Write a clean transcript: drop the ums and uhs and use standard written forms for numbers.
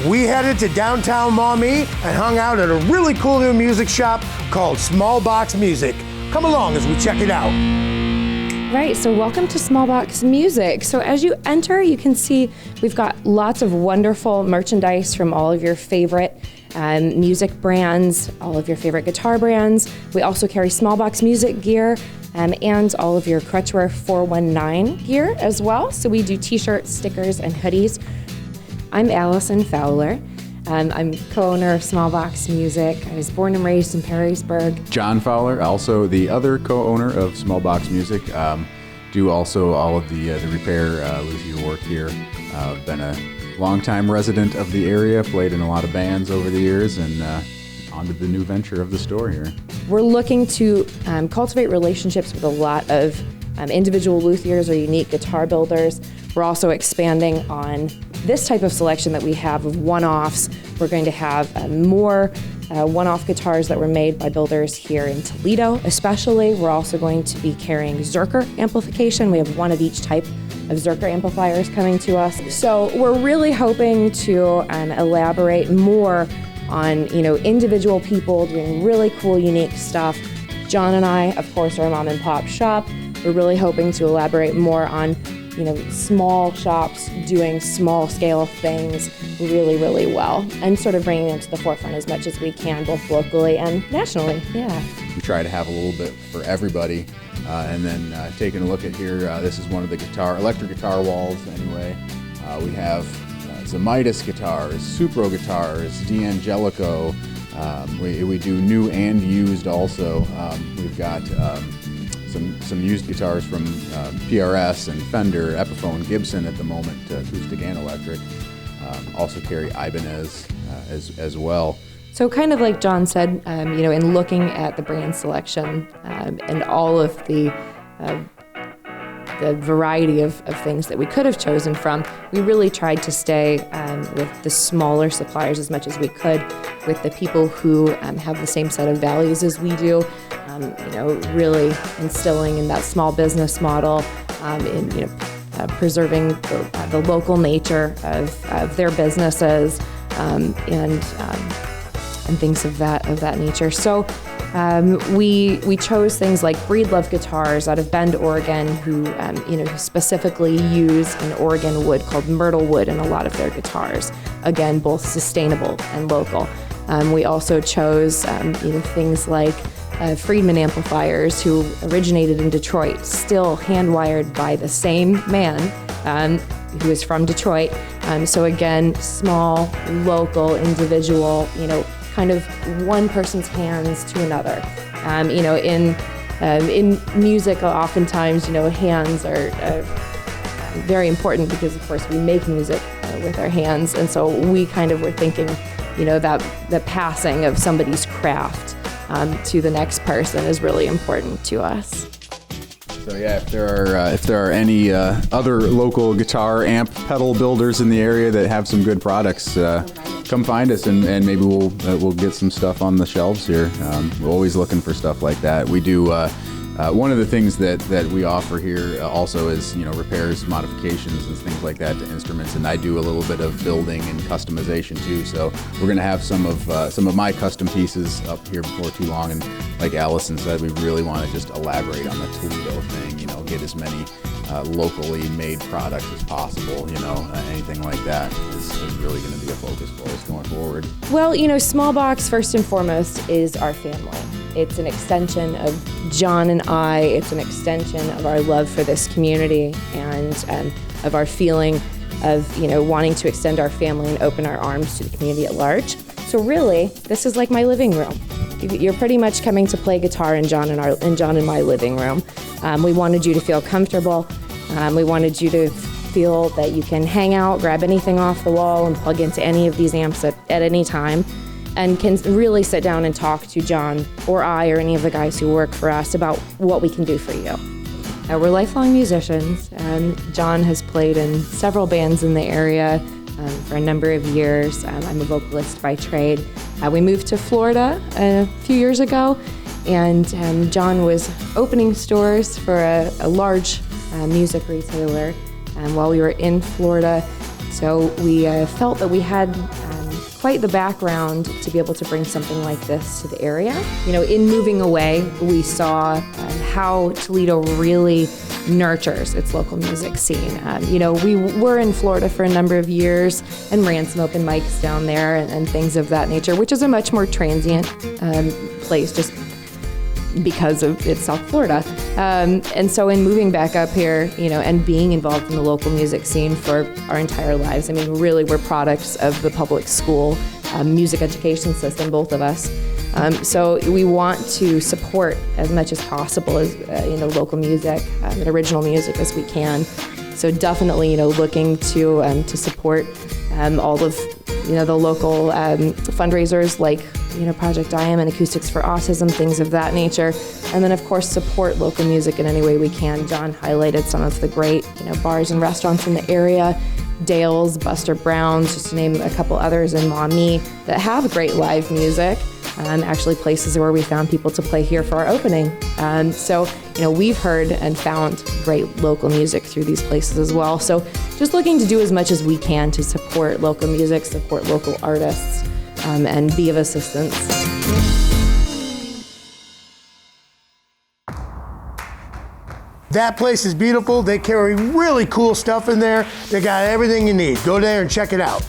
we headed to downtown Maumee and hung out at a really cool new music shop called Small Box Music. Come along as we check it out. Right, so welcome to Small Box Music. So as you enter, you can see we've got lots of wonderful merchandise from all of your favorite music brands, all of your favorite guitar brands. We also carry small box music gear and all of your Crutchwear 419 gear as well. So we do t-shirts, stickers, and hoodies. I'm Allison Fowler. I'm co-owner of Small Box Music. I was born and raised in Perrysburg. John Fowler, also the other co-owner of Small Box Music. Do also all of the repair with your work here. Been a longtime resident of the area, played in a lot of bands over the years, and on to the new venture of the store here. We're looking to cultivate relationships with a lot of individual luthiers or unique guitar builders. We're also expanding on this type of selection that we have of one-offs. We're going to have more one-off guitars that were made by builders here in Toledo especially. We're also going to be carrying Zerker amplification. We have one of each type of Zerker amplifiers coming to us. So we're really hoping to elaborate more on individual people doing really cool, unique stuff. John and I, of course, are a mom and pop shop. We're really hoping to elaborate more on small shops doing small scale things really, really well and sort of bringing them to the forefront as much as we can, both locally and nationally. Yeah. We try to have a little bit for everybody. And then taking a look at here, this is one of the electric guitar walls anyway. We have Midas guitars, Supro guitars, D'Angelico. We do new and used also. We've got some used guitars from PRS and Fender, Epiphone, Gibson at the moment, acoustic and electric. Also carry Ibanez as well. So kind of like John said, in looking at the brand selection and all of the variety of things that we could have chosen from, we really tried to stay with the smaller suppliers as much as we could, with the people who have the same set of values as we do, really instilling in that small business model, in preserving the local nature of their businesses and things of that nature. So we chose things like Breedlove Guitars out of Bend, Oregon, who specifically use an Oregon wood called myrtle wood in a lot of their guitars. Again, both sustainable and local. We also chose things like Friedman amplifiers, who originated in Detroit, still hand-wired by the same man who is from Detroit. So again, small, local, individual, kind of one person's hands to another. In music, oftentimes, hands are very important because, of course, we make music with our hands, and so we kind of were thinking, that the passing of somebody's craft to the next person is really important to us. So yeah, if there are any other local guitar amp pedal builders in the area that have some good products, come find us and maybe we'll get some stuff on the shelves here. We're always looking for stuff like that. We do. One of the things that we offer here also is repairs, modifications, and things like that to instruments, and I do a little bit of building and customization too. So we're going to have some of my custom pieces up here before too long. And like Allison said, we really want to just elaborate on the Toledo thing. Get as many locally made products as possible. Anything like that is really going to be a focus for us going forward. Well, Small Box first and foremost is our family. It's an extension of John and I. It's an extension of our love for this community and of our feeling of, wanting to extend our family and open our arms to the community at large. So really, this is like my living room. You're pretty much coming to play guitar in John and my living room. We wanted you to feel comfortable. We wanted you to feel that you can hang out, grab anything off the wall, and plug into any of these amps at any time, and can really sit down and talk to John or I or any of the guys who work for us about what we can do for you. We're lifelong musicians. John has played in several bands in the area for a number of years. I'm a vocalist by trade. We moved to Florida a few years ago, and John was opening stores for a large music retailer while we were in Florida. So we felt that we had quite the background to be able to bring something like this to the area. You know, in moving away, we saw how Toledo really nurtures its local music scene. You know, we were in Florida for a number of years and ran some open mics down there and things of that nature, which is a much more transient place just because of it's South Florida. And so in moving back up here, you know, and being involved in the local music scene for our entire lives, I mean, really we're products of the public school music education system, both of us. So we want to support as much as possible as, you know, local music and original music as we can. So definitely, you know, looking to support all of, you know, the local fundraisers like, you know, Project I Am and Acoustics for Autism, things of that nature. And then, of course, support local music in any way we can. John highlighted some of the great, you know, bars and restaurants in the area, Dale's, Buster Brown's, just to name a couple others in Maumee that have great live music. Actually places where we found people to play here for our opening. So, you know, we've heard and found great local music through these places as well. So just looking to do as much as we can to support local music, support local artists, and be of assistance. That place is beautiful. They carry really cool stuff in there. They got everything you need. Go there and check it out.